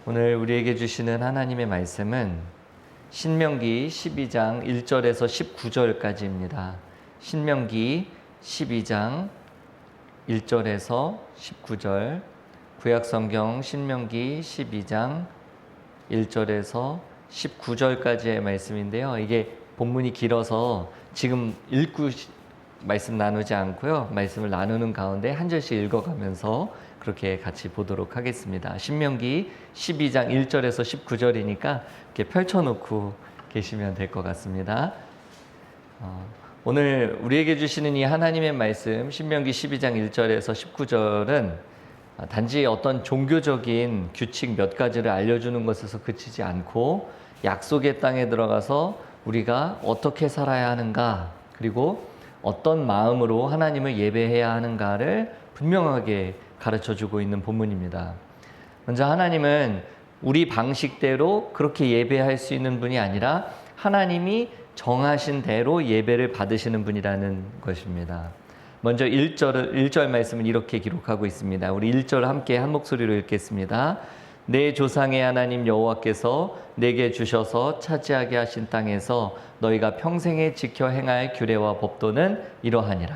오늘 우리에게 주시는 하나님의 말씀은 신명기 12장 1절에서 19절까지입니다. 신명기 12장 1절에서 19절, 구약성경 신명기 12장 1절에서 19절까지의 말씀인데요. 이게 본문이 길어서 지금 읽고 말씀 나누지 않고요. 말씀을 나누는 가운데 한 절씩 읽어가면서 그렇게 같이 보도록 하겠습니다. 신명기 12장 1절에서 19절이니까 이렇게 펼쳐놓고 계시면 될 것 같습니다. 오늘 우리에게 주시는 이 하나님의 말씀 신명기 12장 1절에서 19절은 단지 어떤 종교적인 규칙 몇 가지를 알려주는 것에서 그치지 않고 약속의 땅에 들어가서 우리가 어떻게 살아야 하는가, 그리고 어떤 마음으로 하나님을 예배해야 하는가를 분명하게 가르쳐주고 있는 본문입니다. 먼저 하나님은 우리 방식대로 그렇게 예배할 수 있는 분이 아니라 하나님이 정하신 대로 예배를 받으시는 분이라는 것입니다. 먼저 1절 말씀은 이렇게 기록하고 있습니다. 우리 1절 함께 한 목소리로 읽겠습니다. 내 조상의 하나님 여호와께서 내게 주셔서 차지하게 하신 땅에서 너희가 평생에 지켜 행할 규례와 법도는 이러하니라.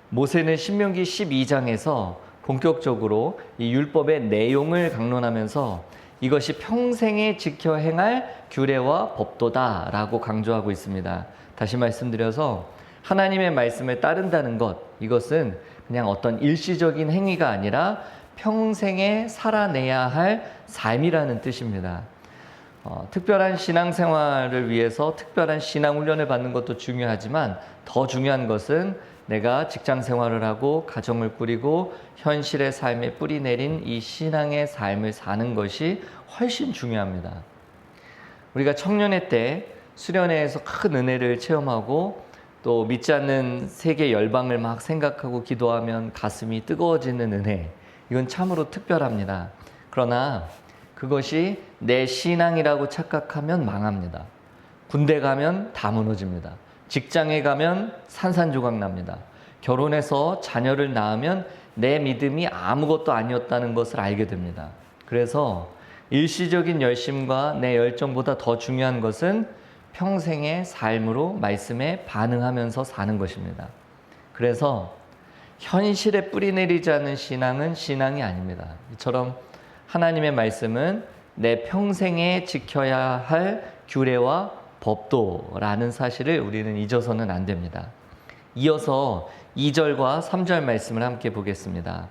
모세는 신명기 12장에서 본격적으로 이 율법의 내용을 강론하면서 이것이 평생에 지켜 행할 규례와 법도다라고 강조하고 있습니다. 다시 말씀드려서 하나님의 말씀을 따른다는 것, 이것은 그냥 어떤 일시적인 행위가 아니라 평생에 살아내야 할 삶이라는 뜻입니다. 특별한 신앙생활을 위해서 특별한 신앙훈련을 받는 것도 중요하지만 더 중요한 것은 내가 직장생활을 하고 가정을 꾸리고 현실의 삶에 뿌리 내린 이 신앙의 삶을 사는 것이 훨씬 중요합니다. 우리가 청년의 때 수련회에서 큰 은혜를 체험하고 또 믿지 않는 세계 열방을 막 생각하고 기도하면 가슴이 뜨거워지는 은혜, 이건 참으로 특별합니다. 그러나 그것이 내 신앙이라고 착각하면 망합니다. 군대 가면 다 무너집니다. 직장에 가면 산산조각 납니다. 결혼해서 자녀를 낳으면 내 믿음이 아무것도 아니었다는 것을 알게 됩니다. 그래서 일시적인 열심과 내 열정보다 더 중요한 것은 평생의 삶으로 말씀에 반응하면서 사는 것입니다. 그래서 현실에 뿌리 내리지 않은 신앙은 신앙이 아닙니다. 이처럼 하나님의 말씀은 내 평생에 지켜야 할 규례와 법도라는 사실을 우리는 잊어서는 안 됩니다. 이어서 2절과 3절 말씀을 함께 보겠습니다.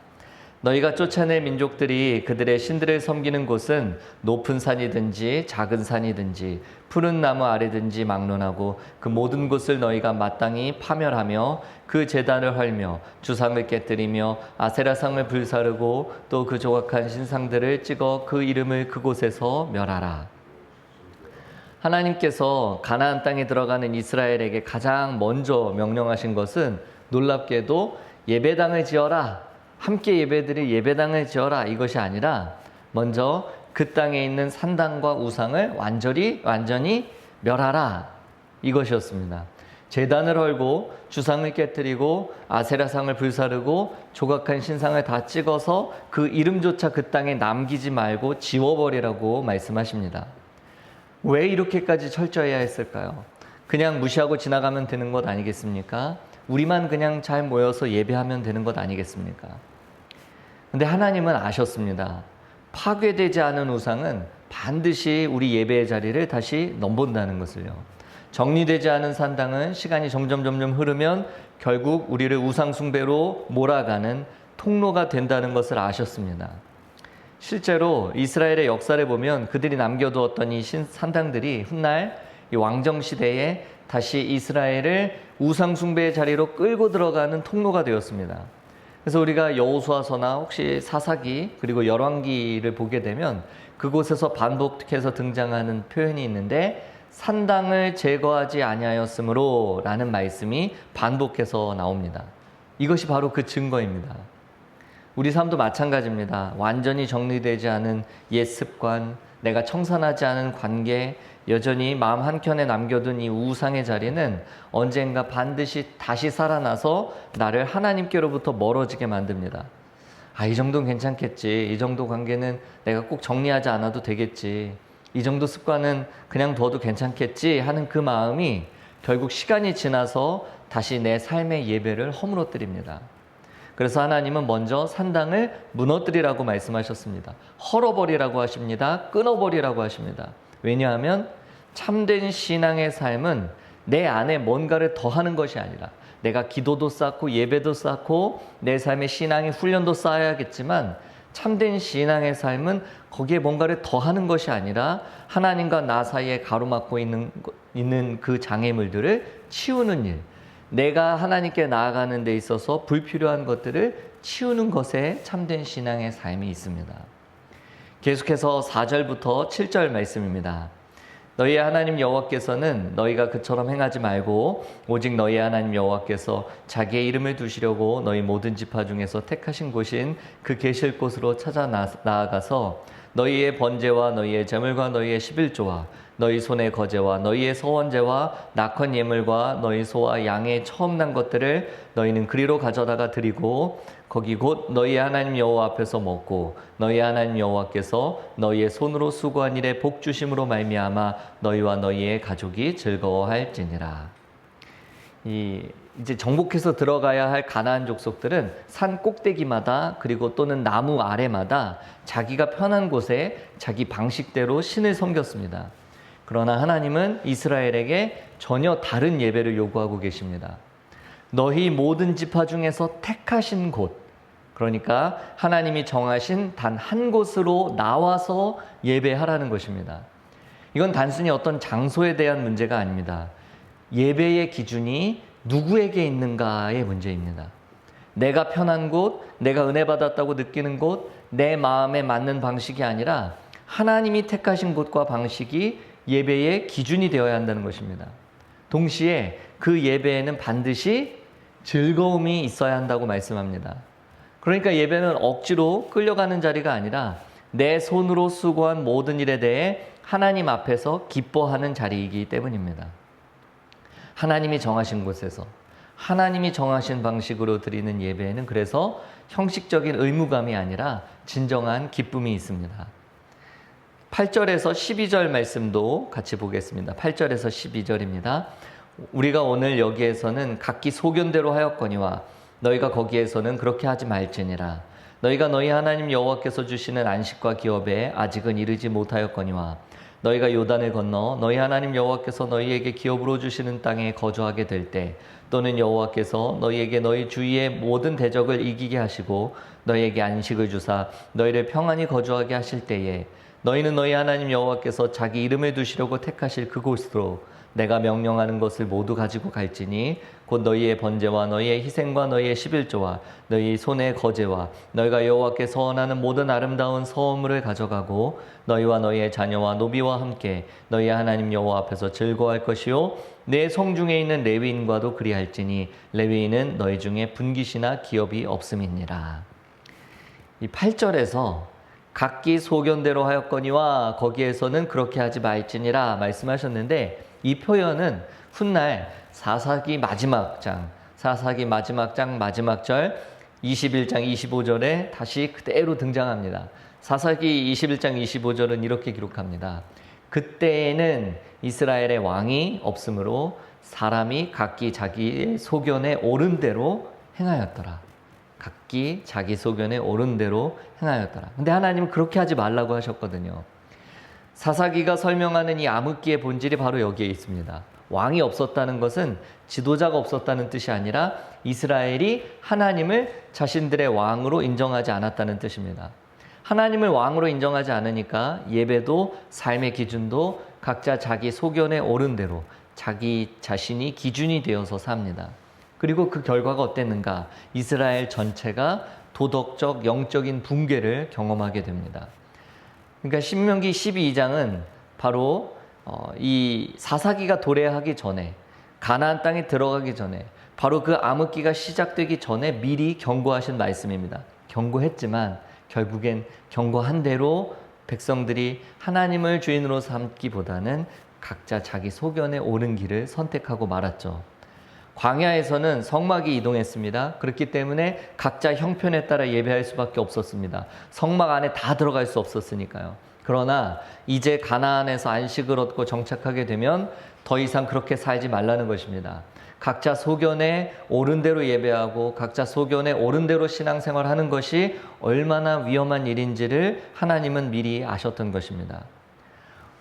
너희가 쫓아낼 민족들이 그들의 신들을 섬기는 곳은 높은 산이든지 작은 산이든지 푸른 나무 아래든지 막론하고 그 모든 곳을 너희가 마땅히 파멸하며 그 제단을 헐며 주상을 깨뜨리며 아세라상을 불사르고 또 그 조각한 신상들을 찍어 그 이름을 그곳에서 멸하라. 하나님께서 가나안 땅에 들어가는 이스라엘에게 가장 먼저 명령하신 것은 놀랍게도 예배당을 지어라, 함께 예배드릴 예배당을 지어라, 이것이 아니라 먼저 그 땅에 있는 산당과 우상을 완전히 멸하라, 이것이었습니다. 제단을 헐고 주상을 깨뜨리고 아세라상을 불사르고 조각한 신상을 다 찍어서 그 이름조차 그 땅에 남기지 말고 지워버리라고 말씀하십니다. 왜 이렇게까지 철저해야 했을까요? 그냥 무시하고 지나가면 되는 것 아니겠습니까? 우리만 그냥 잘 모여서 예배하면 되는 것 아니겠습니까? 근데 하나님은 아셨습니다. 파괴되지 않은 우상은 반드시 우리 예배의 자리를 다시 넘본다는 것을요. 정리되지 않은 산당은 시간이 점점 흐르면 결국 우리를 우상 숭배로 몰아가는 통로가 된다는 것을 아셨습니다. 실제로 이스라엘의 역사를 보면 그들이 남겨두었던 이 산당들이 훗날 이 왕정시대에 다시 이스라엘을 우상숭배의 자리로 끌고 들어가는 통로가 되었습니다. 그래서 우리가 여호수아서나 혹시 사사기 그리고 열왕기를 보게 되면 그곳에서 반복해서 등장하는 표현이 있는데 산당을 제거하지 아니하였으므로 라는 말씀이 반복해서 나옵니다. 이것이 바로 그 증거입니다. 우리 삶도 마찬가지입니다. 완전히 정리되지 않은 옛 습관, 내가 청산하지 않은 관계, 여전히 마음 한켠에 남겨둔 이 우상의 자리는 언젠가 반드시 다시 살아나서 나를 하나님께로부터 멀어지게 만듭니다. 이 정도는 괜찮겠지. 이 정도 관계는 내가 꼭 정리하지 않아도 되겠지. 이 정도 습관은 그냥 둬도 괜찮겠지 하는 그 마음이 결국 시간이 지나서 다시 내 삶의 예배를 허물어뜨립니다. 그래서 하나님은 먼저 산당을 무너뜨리라고 말씀하셨습니다. 헐어버리라고 하십니다. 끊어버리라고 하십니다. 왜냐하면 참된 신앙의 삶은 내 안에 뭔가를 더하는 것이 아니라, 내가 기도도 쌓고 예배도 쌓고 내 삶의 신앙의 훈련도 쌓아야겠지만, 참된 신앙의 삶은 거기에 뭔가를 더하는 것이 아니라 하나님과 나 사이에 가로막고 있는 그 장애물들을 치우는 일, 내가 하나님께 나아가는 데 있어서 불필요한 것들을 치우는 것에 참된 신앙의 삶이 있습니다. 계속해서 4절부터 7절 말씀입니다. 너희의 하나님 여호와께서는 너희가 그처럼 행하지 말고 오직 너희의 하나님 여호와께서 자기의 이름을 두시려고 너희 모든 지파 중에서 택하신 곳인 그 계실 곳으로 찾아 나아가서 너희의 번제와 너희의 제물과 너희의 11조와 너희 손의 거제와 너희의 서원제와 낙헌 예물과 너희 소와 양의 처음 난 것들을 너희는 그리로 가져다가 드리고 거기 곧 너희 하나님 여호와 앞에서 먹고 너희 하나님 여호와께서 너희의 손으로 수고한 일에 복 주심으로 말미암아 너희와 너희의 가족이 즐거워할지니라. 이제 정복해서 들어가야 할 가나안 족속들은 산 꼭대기마다 그리고 또는 나무 아래마다 자기가 편한 곳에 자기 방식대로 신을 섬겼습니다. 그러나 하나님은 이스라엘에게 전혀 다른 예배를 요구하고 계십니다. 너희 모든 지파 중에서 택하신 곳, 그러니까 하나님이 정하신 단 한 곳으로 나와서 예배하라는 것입니다. 이건 단순히 어떤 장소에 대한 문제가 아닙니다. 예배의 기준이 누구에게 있는가의 문제입니다. 내가 편한 곳, 내가 은혜 받았다고 느끼는 곳, 내 마음에 맞는 방식이 아니라 하나님이 택하신 곳과 방식이 예배의 기준이 되어야 한다는 것입니다. 동시에 그 예배에는 반드시 즐거움이 있어야 한다고 말씀합니다. 그러니까 예배는 억지로 끌려가는 자리가 아니라 내 손으로 수고한 모든 일에 대해 하나님 앞에서 기뻐하는 자리이기 때문입니다. 하나님이 정하신 곳에서 하나님이 정하신 방식으로 드리는 예배에는 그래서 형식적인 의무감이 아니라 진정한 기쁨이 있습니다. 8절에서 12절 말씀도 같이 보겠습니다. 8절에서 12절입니다. 우리가 오늘 여기에서는 각기 소견대로 하였거니와 너희가 거기에서는 그렇게 하지 말지니라. 너희가 너희 하나님 여호와께서 주시는 안식과 기업에 아직은 이르지 못하였거니와 너희가 요단을 건너 너희 하나님 여호와께서 너희에게 기업으로 주시는 땅에 거주하게 될 때 또는 여호와께서 너희에게 너희 주위의 모든 대적을 이기게 하시고 너희에게 안식을 주사 너희를 평안히 거주하게 하실 때에 너희는 너희 하나님 여호와께서 자기 이름을 두시려고 택하실 그곳으로 내가 명령하는 것을 모두 가지고 갈지니 곧 너희의 번제와 너희의 희생과 너희의 11조와 너희 손의 거제와 너희가 여호와께 서원하는 모든 아름다운 서원물을 가져가고 너희와 너희의 자녀와 노비와 함께 너희 하나님 여호와 앞에서 즐거워할 것이요 내 성중에 있는 레위인과도 그리할지니 레위인은 너희 중에 분깃이나 기업이 없음이니라. 이 8절에서 각기 소견대로 하였거니와 거기에서는 그렇게 하지 말지니라 말씀하셨는데, 이 표현은 훗날 사사기 마지막 장 마지막 절 21장 25절에 다시 그대로 등장합니다. 사사기 21장 25절은 이렇게 기록합니다. 그때에는 이스라엘의 왕이 없으므로 사람이 각기 자기의 소견에 옳은 대로 행하였더라. 각기 자기 소견에 옳은 대로 행하였더라. 근데 하나님은 그렇게 하지 말라고 하셨거든요. 사사기가 설명하는 이 암흑기의 본질이 바로 여기에 있습니다. 왕이 없었다는 것은 지도자가 없었다는 뜻이 아니라 이스라엘이 하나님을 자신들의 왕으로 인정하지 않았다는 뜻입니다. 하나님을 왕으로 인정하지 않으니까 예배도 삶의 기준도 각자 자기 소견에 옳은 대로 자기 자신이 기준이 되어서 삽니다. 그리고 그 결과가 어땠는가? 이스라엘 전체가 도덕적, 영적인 붕괴를 경험하게 됩니다. 그러니까 신명기 12장은 바로 이 사사기가 도래하기 전에, 가나안 땅에 들어가기 전에, 바로 그 암흑기가 시작되기 전에 미리 경고하신 말씀입니다. 경고했지만 결국엔 경고한 대로 백성들이 하나님을 주인으로 삼기보다는 각자 자기 소견에 옳은 길을 선택하고 말았죠. 광야에서는 성막이 이동했습니다. 그렇기 때문에 각자 형편에 따라 예배할 수밖에 없었습니다. 성막 안에 다 들어갈 수 없었으니까요. 그러나 이제 가나안에서 안식을 얻고 정착하게 되면 더 이상 그렇게 살지 말라는 것입니다. 각자 소견에 옳은 대로 예배하고 각자 소견에 옳은 대로 신앙생활하는 것이 얼마나 위험한 일인지를 하나님은 미리 아셨던 것입니다.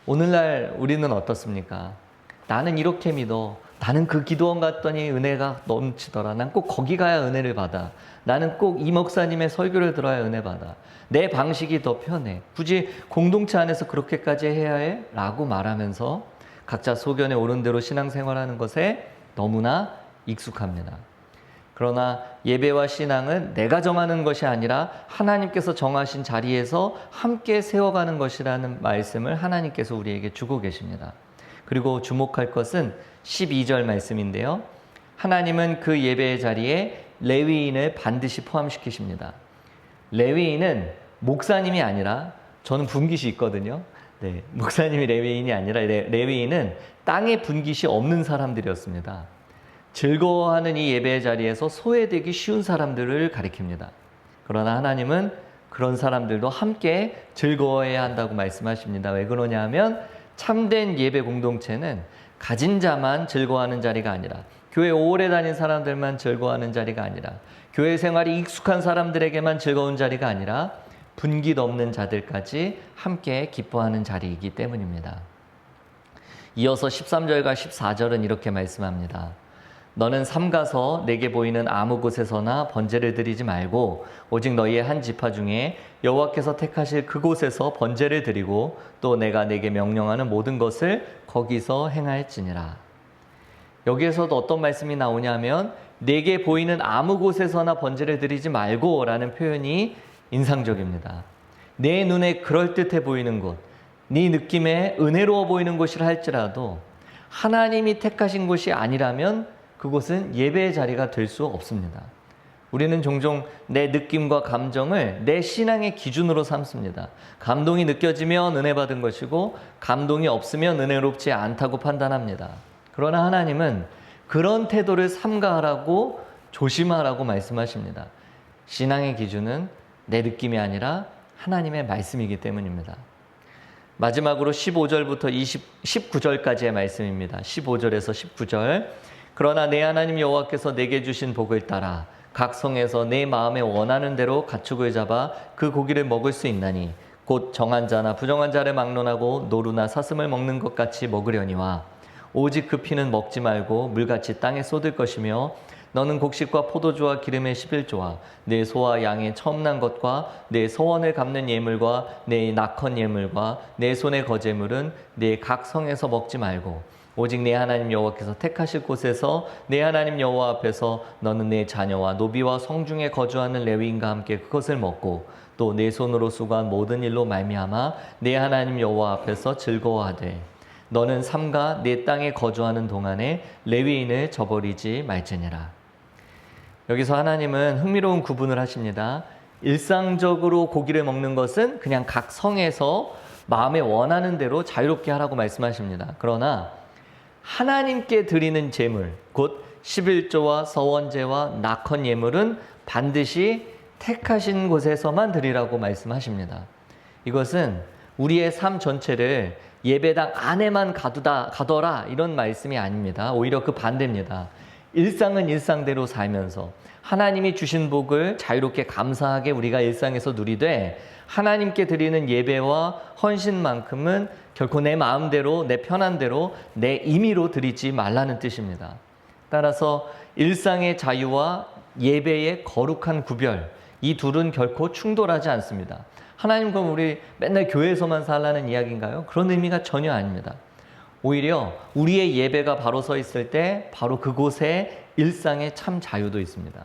오늘날 우리는 어떻습니까? 나는 이렇게 믿어. 나는 그 기도원 갔더니 은혜가 넘치더라. 난 꼭 거기 가야 은혜를 받아. 나는 꼭 이 목사님의 설교를 들어야 은혜 받아. 내 방식이 더 편해. 굳이 공동체 안에서 그렇게까지 해야 해? 라고 말하면서 각자 소견에 옳은 대로 신앙생활하는 것에 너무나 익숙합니다. 그러나 예배와 신앙은 내가 정하는 것이 아니라 하나님께서 정하신 자리에서 함께 세워가는 것이라는 말씀을 하나님께서 우리에게 주고 계십니다. 그리고 주목할 것은 12절 말씀인데요. 하나님은 그 예배의 자리에 레위인을 반드시 포함시키십니다. 레위인은 목사님이 아니라, 저는 분깃이 있거든요. 네, 목사님이 레위인이 아니라 레위인은 땅에 분깃이 없는 사람들이었습니다. 즐거워하는 이 예배의 자리에서 소외되기 쉬운 사람들을 가리킵니다. 그러나 하나님은 그런 사람들도 함께 즐거워해야 한다고 말씀하십니다. 왜 그러냐 하면 참된 예배 공동체는 가진 자만 즐거워하는 자리가 아니라, 교회 오래 다닌 사람들만 즐거워하는 자리가 아니라, 교회 생활이 익숙한 사람들에게만 즐거운 자리가 아니라 분깃 없는 자들까지 함께 기뻐하는 자리이기 때문입니다. 이어서 13절과 14절은 이렇게 말씀합니다. 너는 삼가서 내게 보이는 아무 곳에서나 번제를 드리지 말고 오직 너희의 한 지파 중에 여호와께서 택하실 그곳에서 번제를 드리고 또 내가 내게 명령하는 모든 것을 거기서 행할지니라. 여기에서도 어떤 말씀이 나오냐면 내게 보이는 아무 곳에서나 번제를 드리지 말고 라는 표현이 인상적입니다. 내 눈에 그럴듯해 보이는 곳, 네 느낌에 은혜로워 보이는 곳이라 할지라도 하나님이 택하신 곳이 아니라면 그곳은 예배의 자리가 될 수 없습니다. 우리는 종종 내 느낌과 감정을 내 신앙의 기준으로 삼습니다. 감동이 느껴지면 은혜 받은 것이고 감동이 없으면 은혜롭지 않다고 판단합니다. 그러나 하나님은 그런 태도를 삼가하라고, 조심하라고 말씀하십니다. 신앙의 기준은 내 느낌이 아니라 하나님의 말씀이기 때문입니다. 마지막으로 15절부터 19절까지의 말씀입니다. 15절에서 19절. 그러나 내 하나님 여호와께서 내게 주신 복을 따라 각 성에서 내 마음에 원하는 대로 가축을 잡아 그 고기를 먹을 수 있나니 곧 정한 자나 부정한 자를 막론하고 노루나 사슴을 먹는 것 같이 먹으려니와 오직 그 피는 먹지 말고 물같이 땅에 쏟을 것이며 너는 곡식과 포도주와 기름의 11조와 내 소와 양의 처음 난 것과 내 서원을 갚는 예물과 내 낙헌 예물과 내 손의 거제물은 내 각 성에서 먹지 말고 오직 내 하나님 여호와께서 택하실 곳에서 내 하나님 여호와 앞에서 너는 내 자녀와 노비와 성중에 거주하는 레위인과 함께 그것을 먹고 또 내 손으로 수고한 모든 일로 말미암아 내 하나님 여호와 앞에서 즐거워하되 너는 삼가 내 땅에 거주하는 동안에 레위인을 저버리지 말지니라. 여기서 하나님은 흥미로운 구분을 하십니다. 일상적으로 고기를 먹는 것은 그냥 각 성에서 마음에 원하는 대로 자유롭게 하라고 말씀하십니다. 그러나 하나님께 드리는 제물, 곧 11조와 서원제와 낙헌 예물은 반드시 택하신 곳에서만 드리라고 말씀하십니다. 이것은 우리의 삶 전체를 예배당 안에만 가더라 이런 말씀이 아닙니다. 오히려 그 반대입니다. 일상은 일상대로 살면서 하나님이 주신 복을 자유롭게 감사하게 우리가 일상에서 누리되 하나님께 드리는 예배와 헌신만큼은 결코 내 마음대로, 내 편한 대로, 내 임의로 드리지 말라는 뜻입니다. 따라서 일상의 자유와 예배의 거룩한 구별, 이 둘은 결코 충돌하지 않습니다. 하나님 그럼 우리 맨날 교회에서만 살라는 이야기인가요? 그런 의미가 전혀 아닙니다. 오히려 우리의 예배가 바로 서 있을 때 바로 그곳에 일상의 참 자유도 있습니다.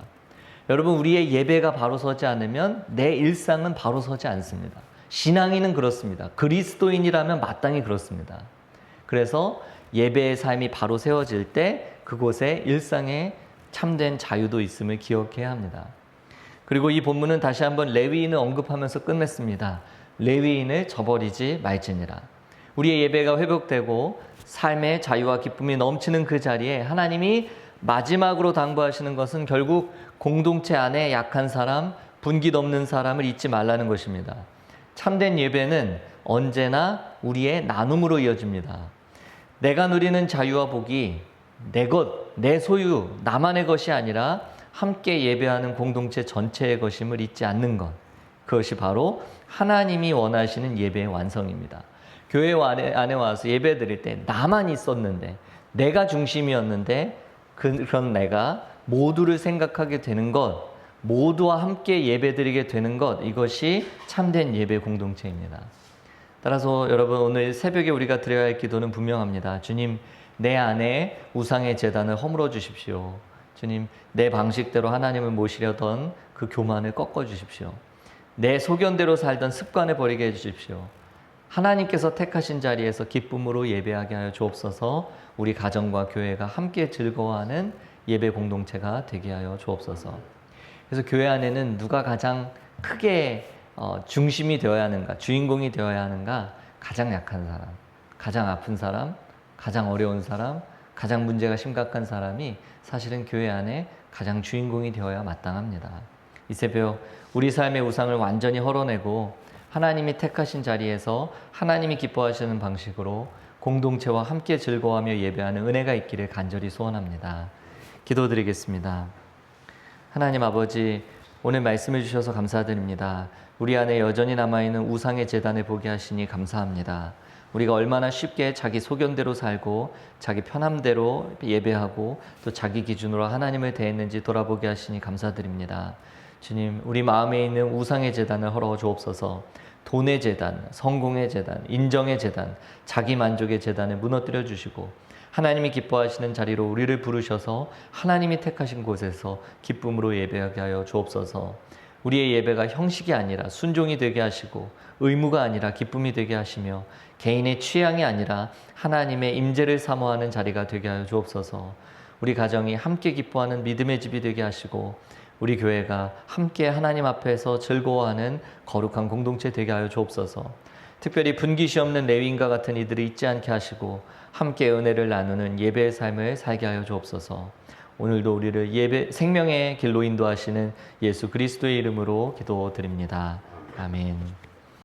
여러분, 우리의 예배가 바로 서지 않으면 내 일상은 바로 서지 않습니다. 신앙인은 그렇습니다. 그리스도인이라면 마땅히 그렇습니다. 그래서 예배의 삶이 바로 세워질 때 그곳에 일상에 참된 자유도 있음을 기억해야 합니다. 그리고 이 본문은 다시 한번 레위인을 언급하면서 끝냈습니다. 레위인을 저버리지 말지니라. 우리의 예배가 회복되고 삶의 자유와 기쁨이 넘치는 그 자리에 하나님이 마지막으로 당부하시는 것은 결국 공동체 안에 약한 사람, 분기 넘는 사람을 잊지 말라는 것입니다. 참된 예배는 언제나 우리의 나눔으로 이어집니다. 내가 누리는 자유와 복이 내 것, 내 소유, 나만의 것이 아니라 함께 예배하는 공동체 전체의 것임을 잊지 않는 것. 그것이 바로 하나님이 원하시는 예배의 완성입니다. 교회 안에 와서 예배 드릴 때 나만 있었는데, 내가 중심이었는데, 그런 내가 모두를 생각하게 되는 것, 모두와 함께 예배 드리게 되는 것, 이것이 참된 예배 공동체입니다. 따라서 여러분, 오늘 새벽에 우리가 드려야 할 기도는 분명합니다. 주님, 내 안에 우상의 제단을 허물어 주십시오. 주님, 내 방식대로 하나님을 모시려던 그 교만을 꺾어 주십시오. 내 소견대로 살던 습관을 버리게 해주십시오. 하나님께서 택하신 자리에서 기쁨으로 예배하게 하여 주옵소서. 우리 가정과 교회가 함께 즐거워하는 예배 공동체가 되게 하여 주옵소서. 그래서 교회 안에는 누가 가장 크게 중심이 되어야 하는가, 주인공이 되어야 하는가? 가장 약한 사람, 가장 아픈 사람, 가장 어려운 사람, 가장 문제가 심각한 사람이 사실은 교회 안에 가장 주인공이 되어야 마땅합니다. 이 새벽 우리 삶의 우상을 완전히 헐어내고 하나님이 택하신 자리에서 하나님이 기뻐하시는 방식으로 공동체와 함께 즐거워하며 예배하는 은혜가 있기를 간절히 소원합니다. 기도드리겠습니다. 하나님 아버지, 오늘 말씀해 주셔서 감사드립니다. 우리 안에 여전히 남아있는 우상의 제단을 보게 하시니 감사합니다. 우리가 얼마나 쉽게 자기 소견대로 살고 자기 편함대로 예배하고 또 자기 기준으로 하나님을 대했는지 돌아보게 하시니 감사드립니다. 주님, 우리 마음에 있는 우상의 제단을 헐어 주옵소서. 돈의 제단, 성공의 제단, 인정의 제단, 자기 만족의 제단을 무너뜨려 주시고 하나님이 기뻐하시는 자리로 우리를 부르셔서 하나님이 택하신 곳에서 기쁨으로 예배하게 하여 주옵소서. 우리의 예배가 형식이 아니라 순종이 되게 하시고 의무가 아니라 기쁨이 되게 하시며 개인의 취향이 아니라 하나님의 임재를 사모하는 자리가 되게 하여 주옵소서. 우리 가정이 함께 기뻐하는 믿음의 집이 되게 하시고 우리 교회가 함께 하나님 앞에서 즐거워하는 거룩한 공동체 되게 하여 주옵소서. 특별히 분기시 없는 레위인과 같은 이들을 잊지 않게 하시고 함께 은혜를 나누는 예배의 삶을 살게 하여 주옵소서. 오늘도 우리를 예배 생명의 길로 인도하시는 예수 그리스도의 이름으로 기도드립니다. 아멘.